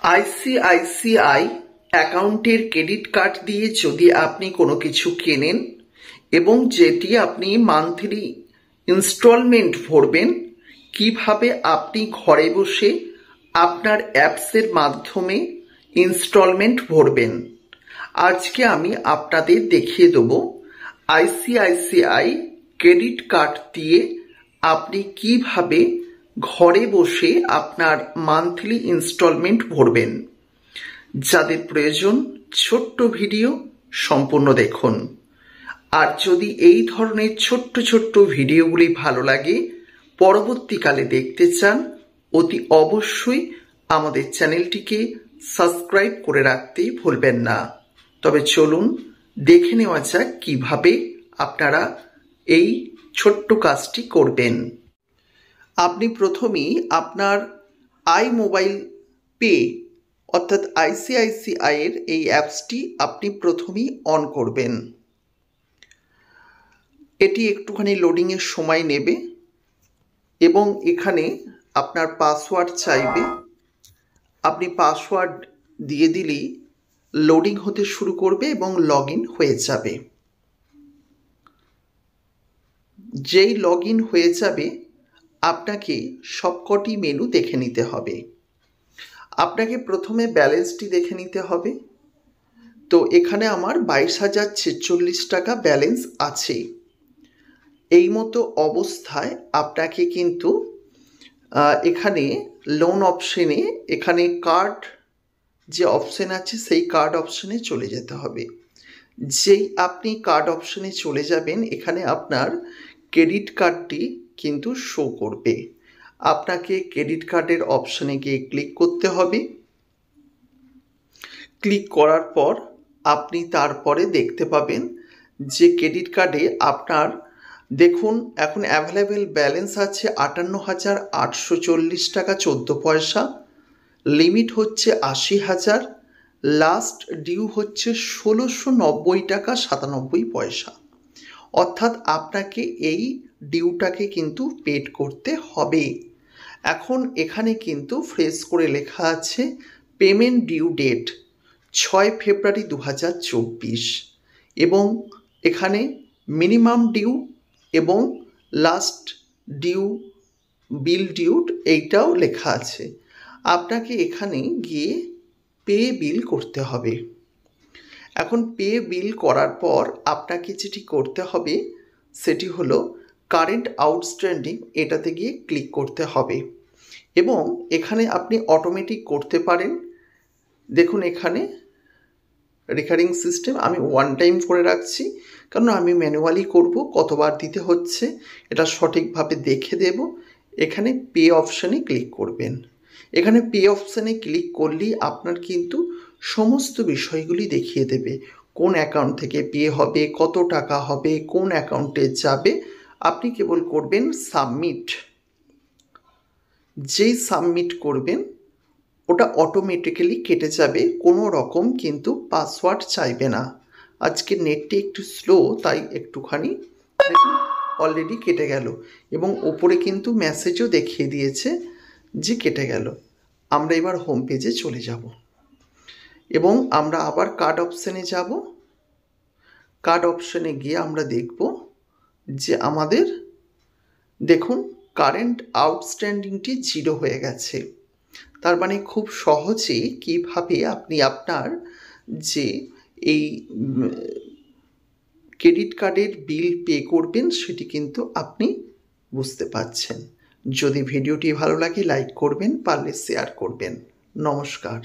ICICI অ্যাকাউন্টের credit card দিয়ে যদি আপনি কোনো কিছু কেনেন এবং যেটি আপনি মান্থলি ইনস্টলমেন্ট ভরবেন, কিভাবে আপনি ঘরে বসে আপনার অ্যাপসের মাধ্যমে ইনস্টলমেন্ট ভরবেন, আজকে আমি আপনাদের দেখিয়ে দেব আইসিআইসিআই ক্রেডিট কার্ড দিয়ে আপনি কিভাবে ঘরে বসে আপনার মান্থলি ইনস্টলমেন্ট ভরবেন। যাদের প্রয়োজন ছোট্ট ভিডিও সম্পূর্ণ দেখুন। আর যদি এই ধরনের ছোট্ট ছোট্ট ভিডিওগুলি ভালো লাগে, পরবর্তীকালে দেখতে চান, অতি অবশ্যই আমাদের চ্যানেলটিকে সাবস্ক্রাইব করে রাখতে ভুলবেন না। তবে চলুন দেখে নেওয়া যাক কিভাবে আপনারা এই ছোট্ট কাজটি করবেন। আপনি প্রথমেই আপনার মোবাইল পে অর্থাৎ আইসিআইসিআই এর এই অ্যাপসটি আপনি প্রথমেই অন করবেন। এটি একটুখানি লোডিংয়ের সময় নেবে এবং এখানে আপনার পাসওয়ার্ড চাইবে। আপনি পাসওয়ার্ড দিয়ে দিলেই লোডিং হতে শুরু করবে এবং লগ ইন হয়ে যাবে। যেই লগ ইন হয়ে যাবে আপনাকে সবকটি মেনু দেখে নিতে হবে। আপনাকে প্রথমে ব্যালেন্সটি দেখে নিতে হবে। তো এখানে আমার 22,046 টাকা ব্যালেন্স আছে। এই মতো অবস্থায় আপনাকে কিন্তু এখানে লোন অপশনে এখানে কার্ড যে অপশন আছে সেই কার্ড অপশনে চলে যেতে হবে। যেই আপনি কার্ড অপশনে চলে যাবেন, এখানে আপনার ক্রেডিট কার্ডটি কিন্তু শো করবে। আপনাকে ক্রেডিট কার্ডের অপশনে গিয়ে ক্লিক করতে হবে। ক্লিক করার পর আপনি তারপরে দেখতে পাবেন যে ক্রেডিট কার্ডে আপনার দেখুন এখন অ্যাভেলেবেল ব্যালেন্স আছে 58,840 টাকা 14 পয়সা, লিমিট হচ্ছে 80,000, লাস্ট ডিউ হচ্ছে 1,690 টাকা 97 পয়সা। অর্থাৎ আপনাকে এই ডিউটাকে কিন্তু পেড করতে হবে। এখন এখানে কিন্তু ফ্রেশ করে লেখা আছে পেমেন্ট ডিউ ডেট 6 ফেব্রুয়ারি 2024 এবং এখানে মিনিমাম ডিউ এবং লাস্ট ডিউ বিল ডিউ এইটাও লেখা আছে। আপনাকে এখানে গিয়ে পে বিল করতে হবে। এখন পে বিল করার পর আপনাকে যেটি করতে হবে সেটি হলো কারেন্ট আউটস্ট্যান্ডিং, এটাতে গিয়ে ক্লিক করতে হবে এবং এখানে আপনি অটোমেটিক করতে পারেন। দেখুন এখানে রেকারিং সিস্টেম আমি 1 টাইম করে রাখছি, কারণ আমি ম্যানুয়ালি করব, কতবার দিতে হচ্ছে এটা সঠিকভাবে দেখে দেব। এখানে পে অপশানে ক্লিক করবেন। এখানে পে অপশানে ক্লিক করলেই আপনার কিন্তু সমস্ত বিষয়গুলি দেখিয়ে দেবে, কোন অ্যাকাউন্ট থেকে পে হবে, কত টাকা হবে, কোন অ্যাকাউন্টে যাবে। আপনি কেবল করবেন সাবমিট। যেই সাবমিট করবেন ওটা অটোমেটিক্যালি কেটে যাবে, কোনো রকম কিন্তু পাসওয়ার্ড চাইবে না। আজকে নেটটি একটু স্লো, তাই একটুখানি দেখুন অলরেডি কেটে গেল এবং ওপরে কিন্তু মেসেজও দেখিয়ে দিয়েছে যে কেটে গেল। আমরা এবার হোম পেজে চলে যাব এবং আমরা আবার কার্ড অপশানে যাব। কার্ড অপশানে গিয়ে আমরা দেখব যে আমাদের দেখুন কারেন্ট আউটস্ট্যান্ডিংটি 0 হয়ে গেছে। তার মানে খুব সহজেই কিভাবে আপনি আপনার যে এই ক্রেডিট কার্ডের বিল পে করবেন সেটি কিন্তু আপনি বুঝতে পারছেন। যদি ভিডিওটি ভালো লাগে লাইক করবেন, পারলে শেয়ার করবেন। নমস্কার।